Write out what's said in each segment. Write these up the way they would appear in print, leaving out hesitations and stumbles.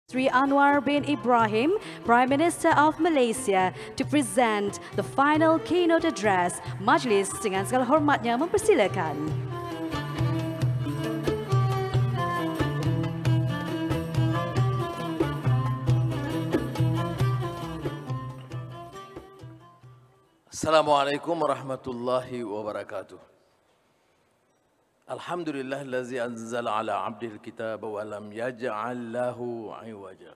Seri Anwar bin Ibrahim, Prime Minister of Malaysia, to present the final keynote address. Majlis dengan segala hormatnya mempersilakan. Assalamualaikum warahmatullahi wabarakatuh. Alhamdulillah allazi anzala ala abdihi alkitaba wa lam yaj'al lahu 'iwaja.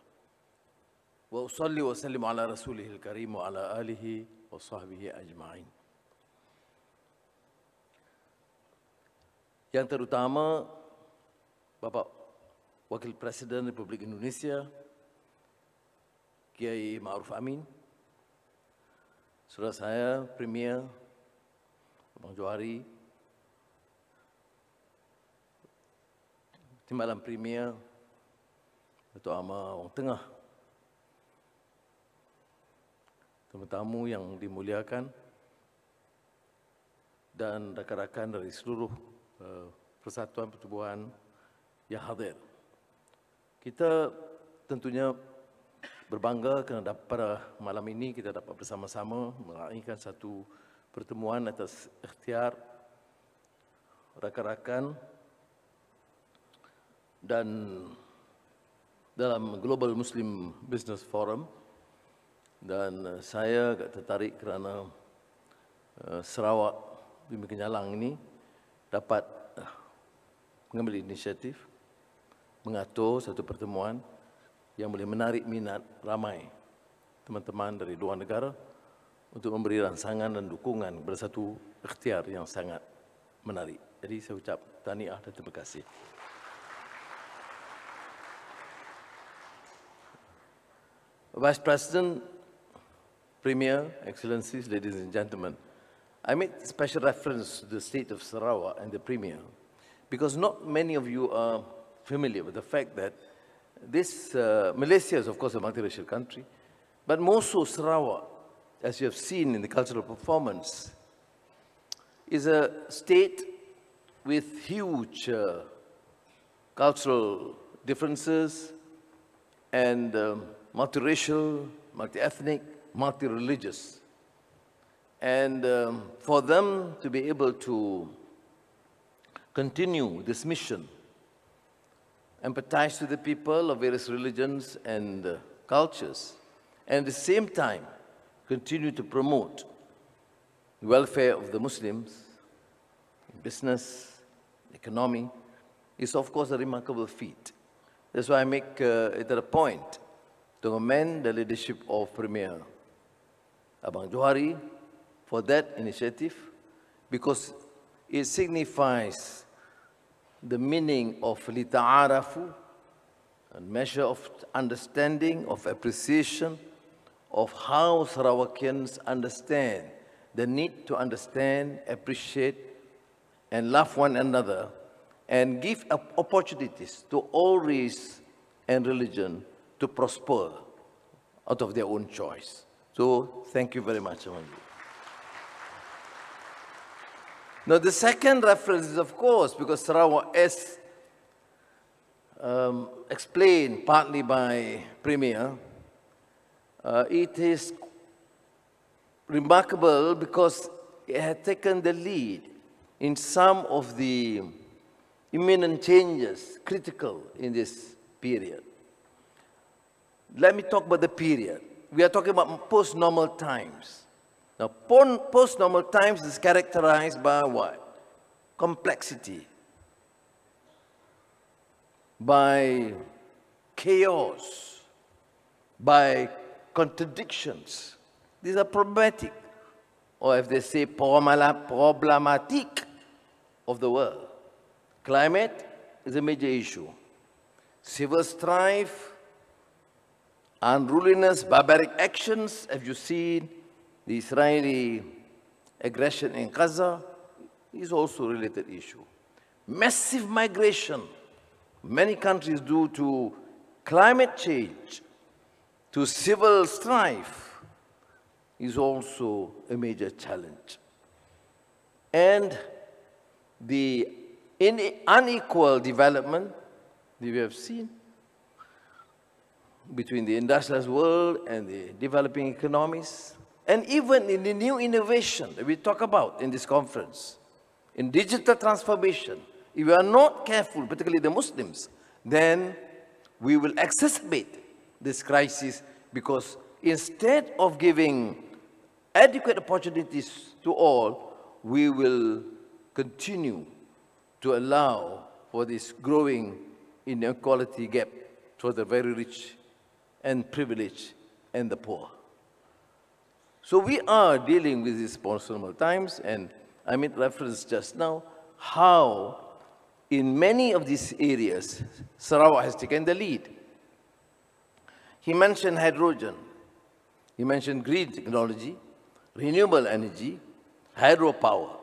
Wa usalli wa sallim ala rasulihil karim wa ala alihi wa sahbihi ajma'in. Yang terutama Bapak Wakil Presiden Republik Indonesia Kiai Ma'ruf Amin, saudara saya Premier Abang Johari, Timbalan Premier Datuk Amar Orang Tengah, tetamu yang dimuliakan dan rakan-rakan dari seluruh persatuan pertubuhan yang hadir. Kita tentunya berbangga kerana pada malam ini kita dapat bersama-sama meraihkan satu pertemuan atas ikhtiar rakan-rakan dan dalam Global Muslim Business Forum, dan saya agak tertarik kerana Sarawak Bumi Kenyalang ini dapat mengambil inisiatif mengatur satu pertemuan yang boleh menarik minat ramai teman-teman dari luar negara untuk memberi rangsangan dan dukungan kepada satu ikhtiar yang sangat menarik. Jadi saya ucap tahniah dan terima kasih. Vice President, Premier, Excellencies, ladies and gentlemen, I made special reference to the state of Sarawak and the Premier because not many of you are familiar with the fact that this Malaysia is of course a multiracial country, but more so Sarawak, as you have seen in the cultural performance, is a state with huge cultural differences and multiracial, multi-ethnic, multi-religious. And for them to be able to continue this mission, empathize to the people of various religions and cultures, and at the same time continue to promote the welfare of the Muslims, business, economy, is of course a remarkable feat. That's why I make it a point to commend the leadership of Premier Abang Johari for that initiative, because it signifies the meaning of lita'arafu, a measure of understanding, of appreciation of how Sarawakians understand the need to understand, appreciate, and love one another, and give opportunities to all race and religion to prosper out of their own choice. So, thank you very much, Anwar. Now, the second reference is, of course, because Sarawak, as explained partly by Premier, it is remarkable because it had taken the lead in some of the imminent changes critical in this period. Let me talk about the period. We are talking about post-normal times. Now, post-normal times is characterized by what? Complexity, by chaos, by contradictions. These are problematic, or if they say problematic of the world. Climate is a major issue. Civil strife, unruliness, barbaric actions, have you seen the Israeli aggression in Gaza, is also a related issue. Massive migration, many countries due to climate change, to civil strife, is also a major challenge. And the unequal development that we have seen between the industrialized world and the developing economies, and even in the new innovation that we talk about in this conference, in digital transformation. If we are not careful, particularly the Muslims, then we will exacerbate this crisis, because instead of giving adequate opportunities to all, we will continue to allow for this growing inequality gap for the very rich and privileged and the poor. So we are dealing with these post-normal times, and I made reference just now how in many of these areas, Sarawak has taken the lead. He mentioned hydrogen, he mentioned green technology, renewable energy, hydropower.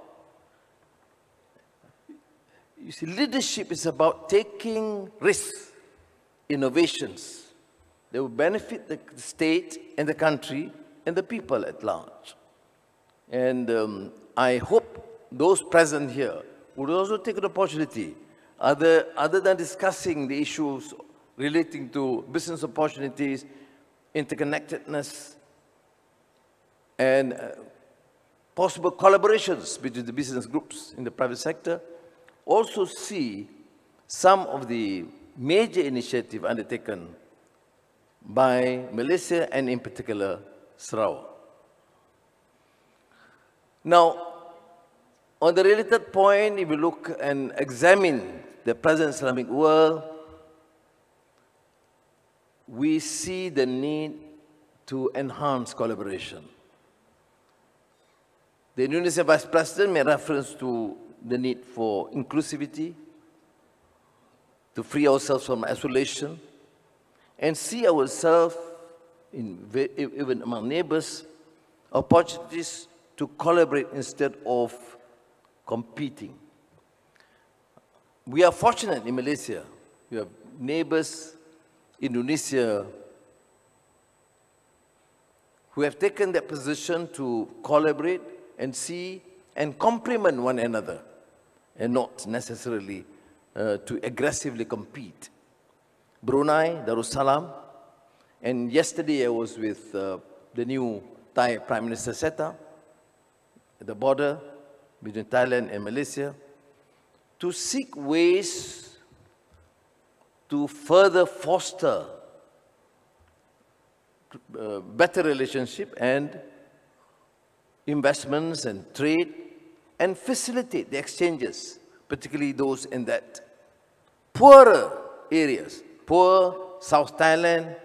You see, leadership is about taking risks, innovations that will benefit the state and the country and the people at large. And I hope those present here would also take the opportunity, other than discussing the issues relating to business opportunities, interconnectedness, and possible collaborations between the business groups in the private sector, also see some of the major initiatives undertaken by Malaysia and in particular Sarawak. Now, on the related point, if we look and examine the present Islamic world, we see the need to enhance collaboration. The Indonesian Vice President made reference to the need for inclusivity, to free ourselves from isolation, and see ourselves, even among neighbors, opportunities to collaborate instead of competing. We are fortunate in Malaysia. We have neighbors, Indonesia, who have taken that position to collaborate and see and complement one another, and not necessarily to aggressively compete. Brunei, Darussalam, and yesterday I was with the new Thai Prime Minister Seta at the border between Thailand and Malaysia, to seek ways to further foster better relationship and investments and trade, and facilitate the exchanges, particularly those in that poorer areas, poor South Thailand,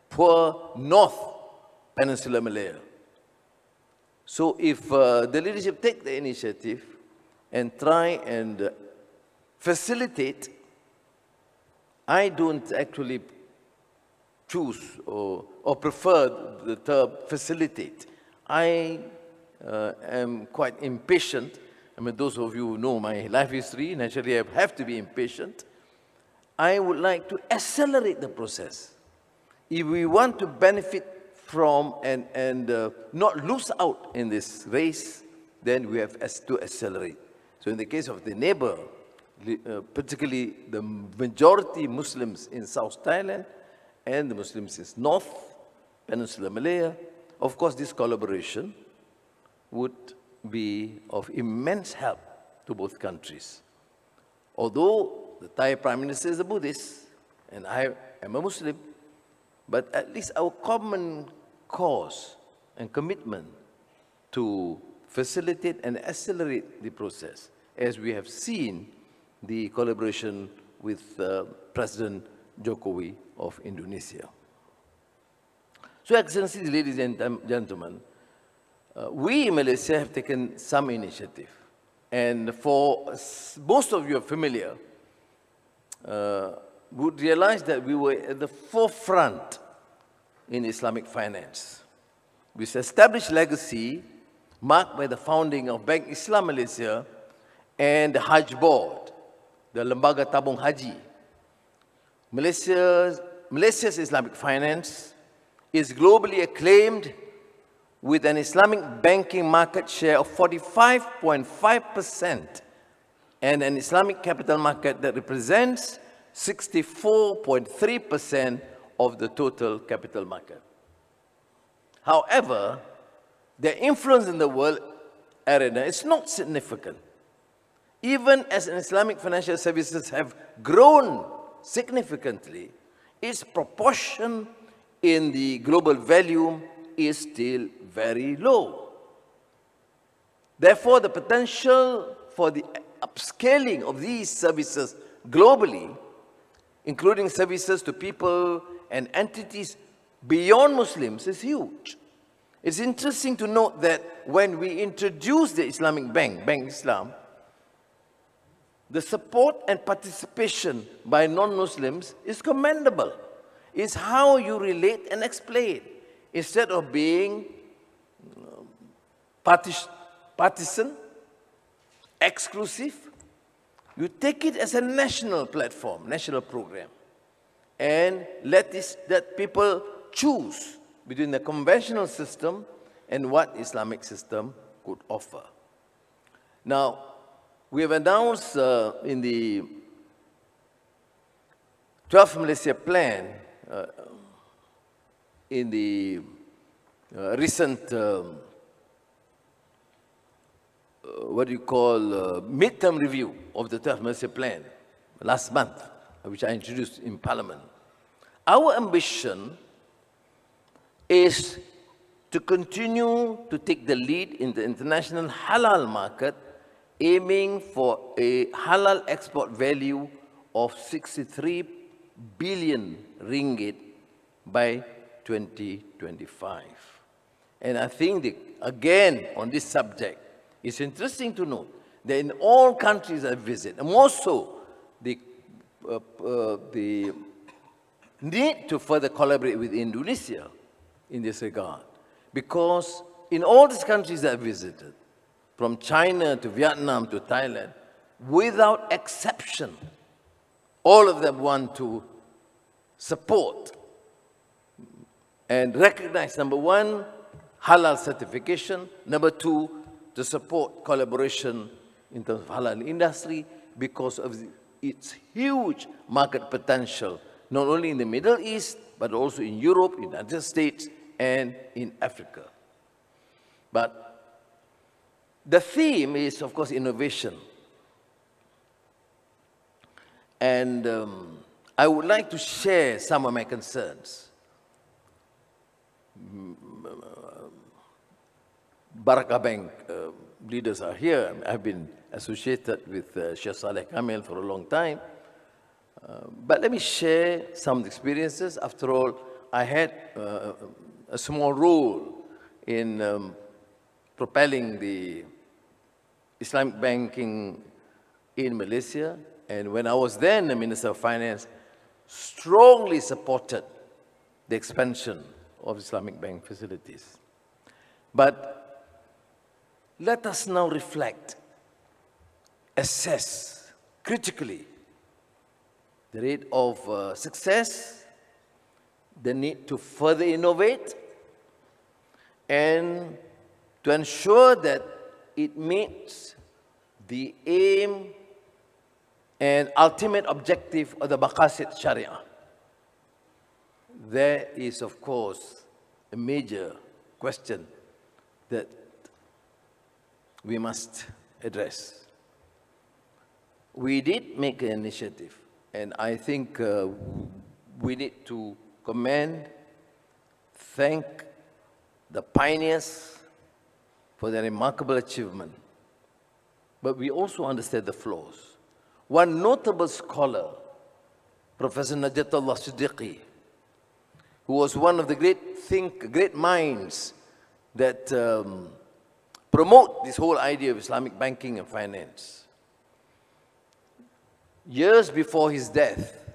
poor North Peninsula Malaya. So if the leadership take the initiative and try and facilitate, I don't actually choose or prefer the term facilitate. I am quite impatient. I mean, those of you who know my life history, naturally I have to be impatient. I would like to accelerate the process. If we want to benefit from and not lose out in this race, then we have to accelerate. So in the case of the neighbor, particularly the majority Muslims in South Thailand and the Muslims in North Peninsula Malaya, of course this collaboration would be of immense help to both countries. Although the Thai Prime Minister is a Buddhist and I am a Muslim, but at least our common cause and commitment to facilitate and accelerate the process, as we have seen the collaboration with President Jokowi of Indonesia. So, Excellencies, ladies and gentlemen, we in Malaysia have taken some initiative. And for most of you are familiar, would realize that we were at the forefront in Islamic finance, with established legacy marked by the founding of Bank Islam Malaysia and the Hajj Board, the Lembaga Tabung Haji. Malaysia's Islamic finance is globally acclaimed with an Islamic banking market share of 45.5% and an Islamic capital market that represents 64.3% of the total capital market. However, their influence in the world arena is not significant. Even as Islamic financial services have grown significantly, its proportion in the global value is still very low. Therefore, the potential for the upscaling of these services globally, including services to people and entities beyond Muslims, is huge. It's interesting to note that when we introduced the Islamic Bank, Bank Islam, the support and participation by non-Muslims is commendable. It's how you relate and explain. Instead of being partisan, exclusive, you take it as a national platform, national program, and let people choose between the conventional system and what Islamic system could offer. Now, we have announced in the 12th Malaysia Plan, in the recent, midterm review of the 12th Malaysia Plan last month, which I introduced in Parliament. Our ambition is to continue to take the lead in the international halal market, aiming for a halal export value of 63 billion ringgit by 2025. And I think, again, on this subject, it's interesting to note that in all countries I visit, and more so, the need to further collaborate with Indonesia in this regard. Because in all these countries I visited, from China to Vietnam to Thailand, without exception, all of them want to support and recognize, number one, halal certification, number two, to support collaboration in terms of halal industry because of its huge market potential, not only in the Middle East, but also in Europe, in the United States, and in Africa. But the theme is, of course, innovation. And I would like to share some of my concerns. Barakah Bank leaders are here. I've been associated with Sheikh Saleh Kamil for a long time. But let me share some experiences. After all, I had a small role in propelling the Islamic banking in Malaysia. And when I was then the Minister of Finance, strongly supported the expansion of Islamic bank facilities. But let us now reflect, assess critically the rate of success, the need to further innovate, and to ensure that it meets the aim and ultimate objective of the Maqasid Sharia. There is, of course, a major question that we must address. We did make an initiative, and I think we need to commend, thank the pioneers for their remarkable achievement. But we also understand the flaws. One notable scholar, Professor Najatullah Siddiqui, who was one of the great minds that promote this whole idea of Islamic banking and finance. Years before his death,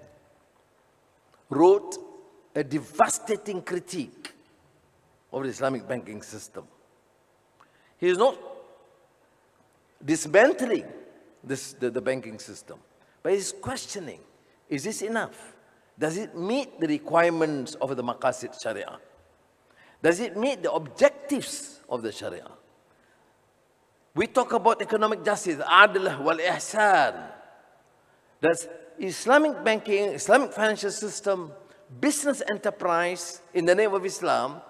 wrote a devastating critique of the Islamic banking system. He is not dismantling the banking system, but he's questioning, is this enough? Does it meet the requirements of the Maqasid Sharia? Does it meet the objectives of the Sharia? We talk about economic justice, adl wal ihsan. Does Islamic banking, Islamic financial system business enterprise in the name of Islam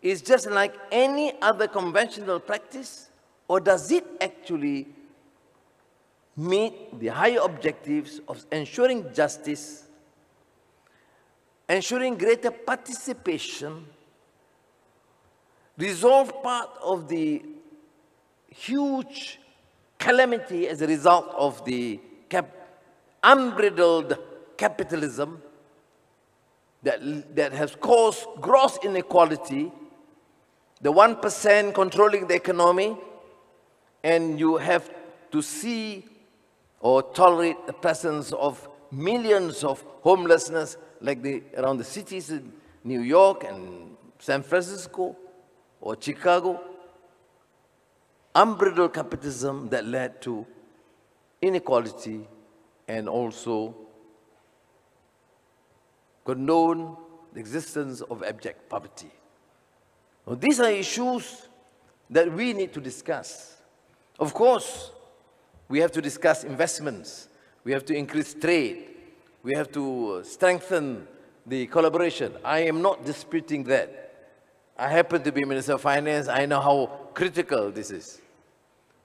is just like any other conventional practice, or does it actually meet the higher objectives of ensuring justice, ensuring greater participation, resolve part of the huge calamity as a result of the unbridled capitalism that has caused gross inequality, the 1% controlling the economy, and you have to see or tolerate the presence of millions of homelessness like around the cities in New York and San Francisco or Chicago. Unbridled capitalism that led to inequality and also condone the existence of abject poverty. Now, these are issues that we need to discuss. Of course, we have to discuss investments. We have to increase trade. We have to strengthen the collaboration. I am not disputing that. I happen to be Minister of Finance. I know how critical this is.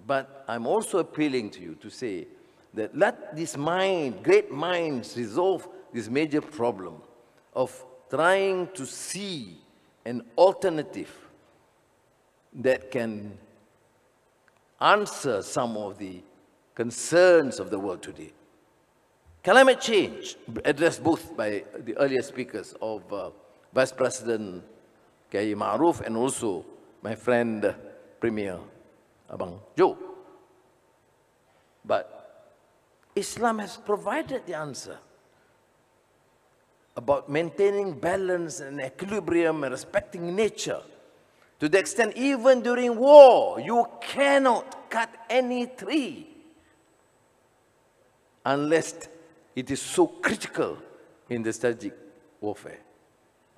But I'm also appealing to you to say that let these great minds resolve this major problem of trying to see an alternative that can answer some of the concerns of the world today. Climate change, addressed both by the earlier speakers of Vice President Kiai Ma'ruf and also my friend Premier Abang Jo. But Islam has provided the answer about maintaining balance and equilibrium and respecting nature. To the extent, even during war, you cannot cut any tree unless it is so critical in the strategic warfare.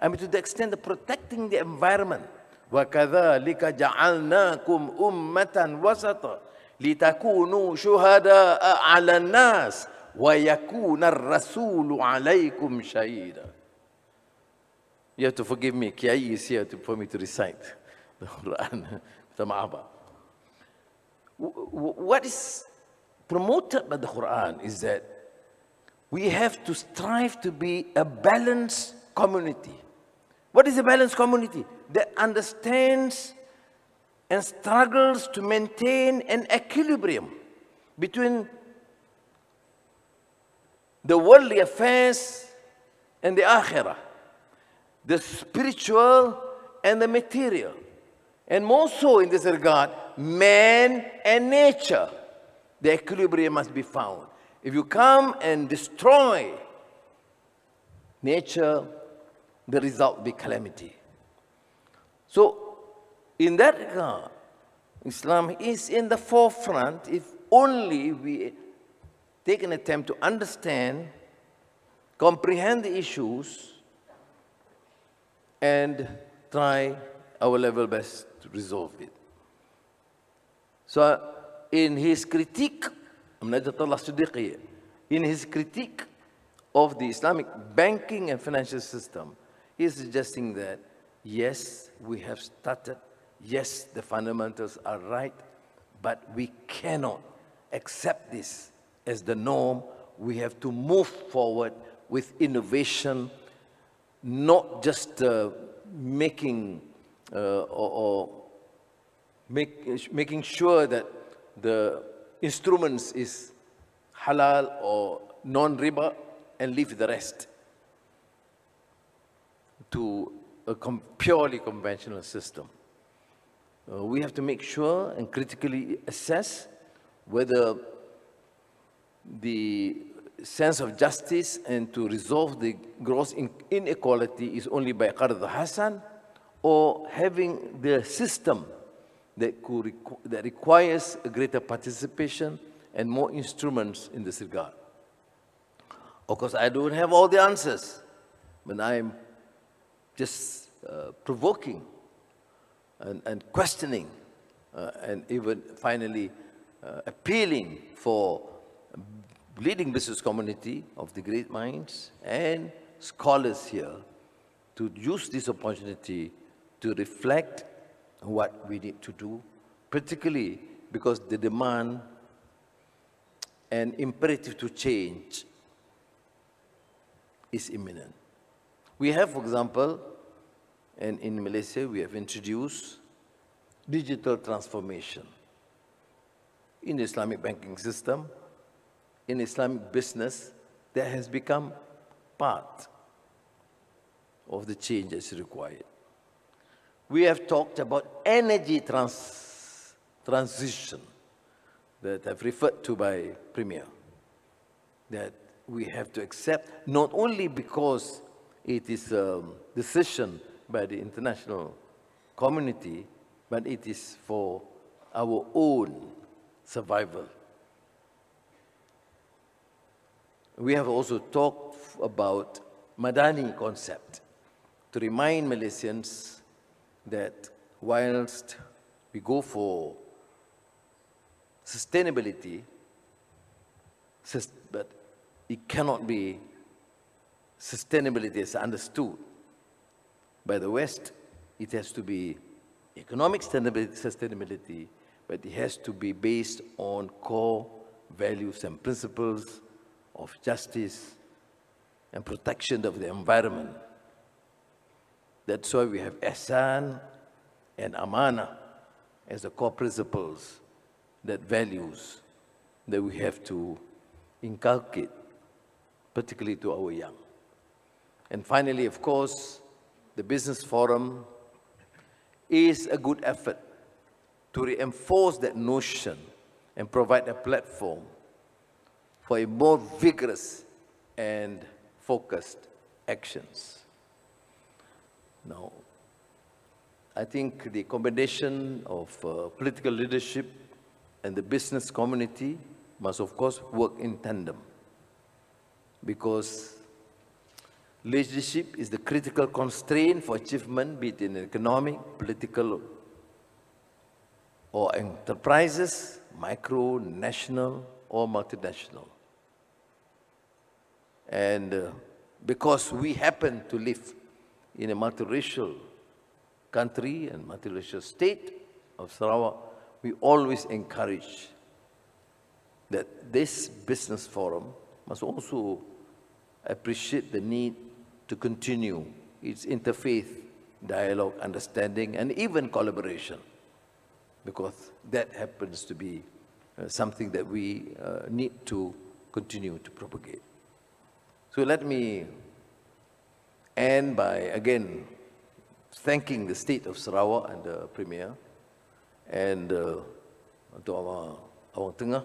I mean, to the extent of protecting the environment. وَكَذَلِكَ جَعَلْنَاكُمْ أُمَّةً وَسَطًا لِتَكُونُوا شُهَدَاءَ عَلَى النَّاسِ وَيَكُونَ الرَّسُولُ عَلَيْكُمْ شَهِيدًا. You have to forgive me, Kiai is here for me to recite the Quran. What is promoted by the Quran is that we have to strive to be a balanced community. What is a balanced community? That understands and struggles to maintain an equilibrium between the worldly affairs and the akhirah, the spiritual and the material. And more so in this regard, man and nature. The equilibrium must be found. If you come and destroy nature, the result will be calamity. So, in that regard, Islam is in the forefront if only we take an attempt to understand, comprehend the issues, and try our level best to resolve it. So, in his critique, in his critique of the Islamic banking and financial system, he is suggesting that, yes, we have started, yes, the fundamentals are right, but we cannot accept this as the norm. We have to move forward with innovation, not just making sure that the instruments is halal or non-riba and leave the rest to a purely conventional system. We have to make sure and critically assess whether the sense of justice and to resolve the gross inequality is only by qard hasan or having the system that requires a greater participation and more instruments in this regard. Of course, I don't have all the answers, but I'm just provoking and questioning and even finally appealing for leading business community of the great minds and scholars here to use this opportunity to reflect what we need to do, particularly because the demand and imperative to change is imminent. We have, for example, and in Malaysia, we have introduced digital transformation in the Islamic banking system, in Islamic business, that has become part of the change that's required. We have talked about energy transition that I've referred to by Premier, that we have to accept not only because it is a decision by the international community, but it is for our own survival. We have also talked about Madani concept to remind Malaysians that whilst we go for sustainability, but it cannot be sustainability as understood by the West. It has to be economic sustainability, but it has to be based on core values and principles of justice and protection of the environment. That's why we have ihsan and amana as the core principles, that values that we have to inculcate, particularly to our young. And finally, of course, the Business Forum is a good effort to reinforce that notion and provide a platform for a more vigorous and focused actions. Now, I think the combination of political leadership and the business community must, of course, work in tandem, because leadership is the critical constraint for achievement, be it in economic, political, or enterprises, micro, national, or multinational. And because we happen to live in a multiracial country and multiracial state of Sarawak, we always encourage that this business forum must also appreciate the need to continue its interfaith dialogue, understanding, and even collaboration, because that happens to be something that we need to continue to propagate. So let me end by, again, thanking the State of Sarawak and the Premier, and to Awang Tengah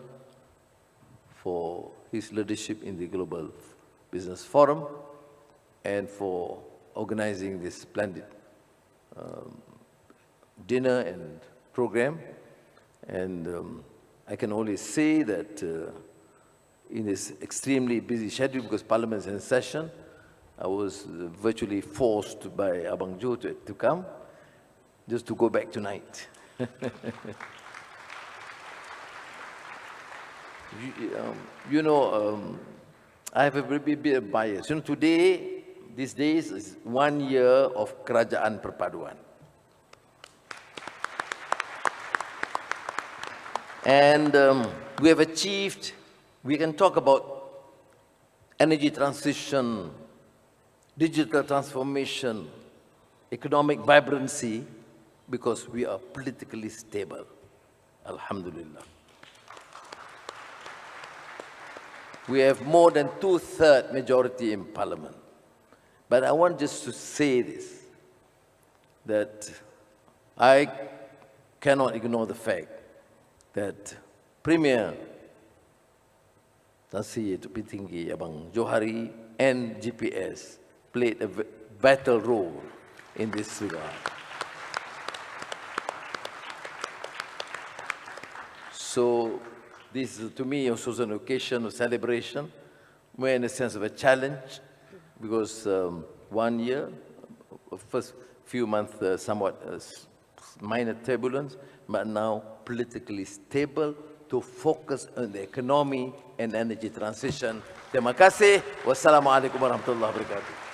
for his leadership in the Global Business Forum, and for organizing this splendid dinner and program. And I can only say that in this extremely busy schedule, because Parliament is in session, I was virtually forced by Abang Jo to come, just to go back tonight. I have a very bit of bias. Today, these days, is 1 year of Kerajaan Perpaduan. And we have achieved, we can talk about energy transition, digital transformation, economic vibrancy, because we are politically stable. Alhamdulillah. We have more than 2/3 majority in Parliament. But I want just to say this, that I cannot ignore the fact that Premier Tan Sri Tupi Tinggi, Abang Johari, and GPS played a vital role in this regard. So this is, to me, also an occasion of celebration, more in a sense of a challenge, because 1 year, first few months, somewhat minor turbulence, but now politically stable to focus on the economy and energy transition. Terima kasih. Wassalamualaikum warahmatullahi wabarakatuh.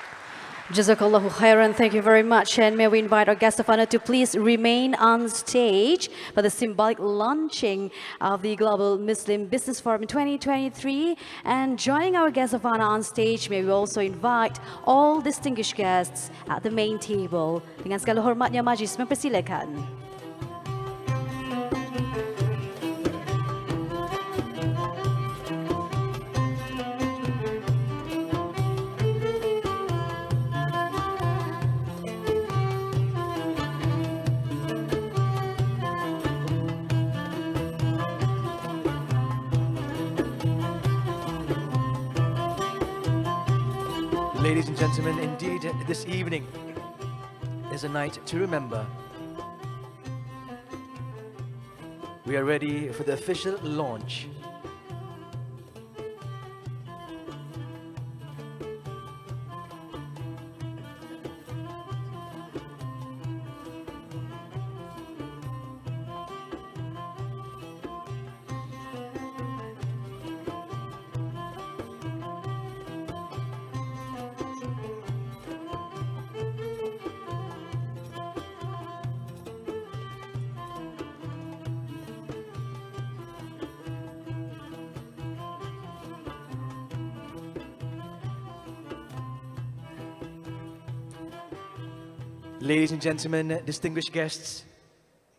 Jazakallahu khairan, thank you very much. And may we invite our guest of honor to please remain on stage for the symbolic launching of the Global Muslim Business Forum 2023. And joining our guest of honor on stage, may we also invite all distinguished guests at the main table. Dengan segala hormatnya, majlis mempersilakan. Ladies and gentlemen, indeed, this evening is a night to remember. We are ready for the official launch. Ladies and gentlemen, distinguished guests,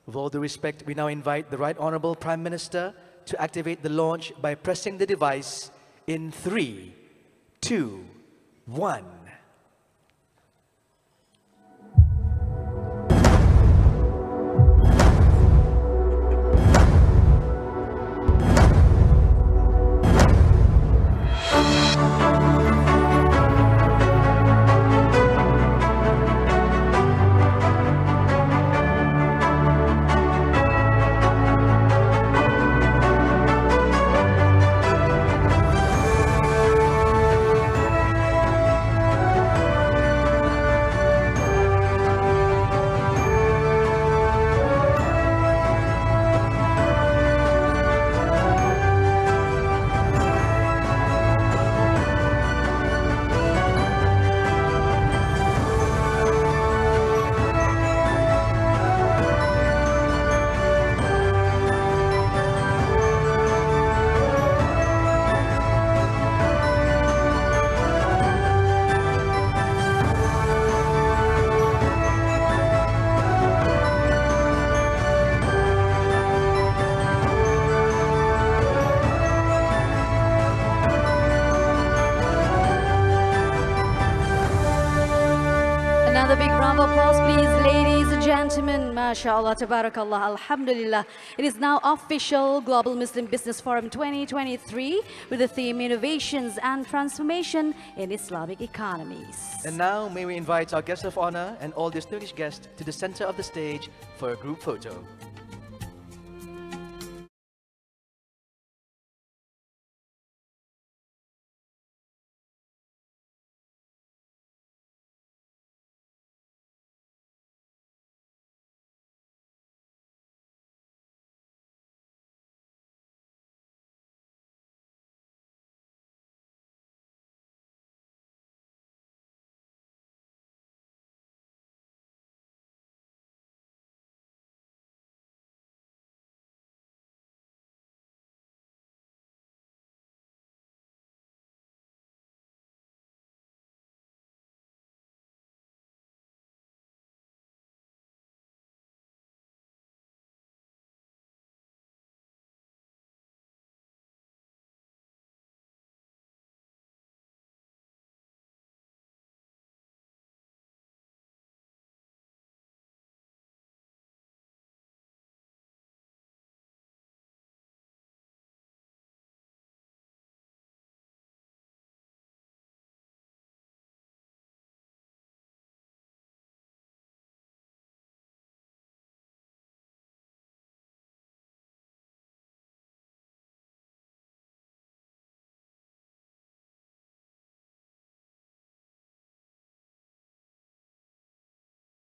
with all due respect, we now invite the Right Honourable Prime Minister to activate the launch by pressing the device in 3, 2, 1. Another big round of applause, please, ladies and gentlemen. MashaAllah, tabarakallah, alhamdulillah. It is now official Global Muslim Business Forum 2023 with the theme Innovations and Transformation in Islamic Economies. And now, may we invite our guest of honor and all distinguished guests to the center of the stage for a group photo.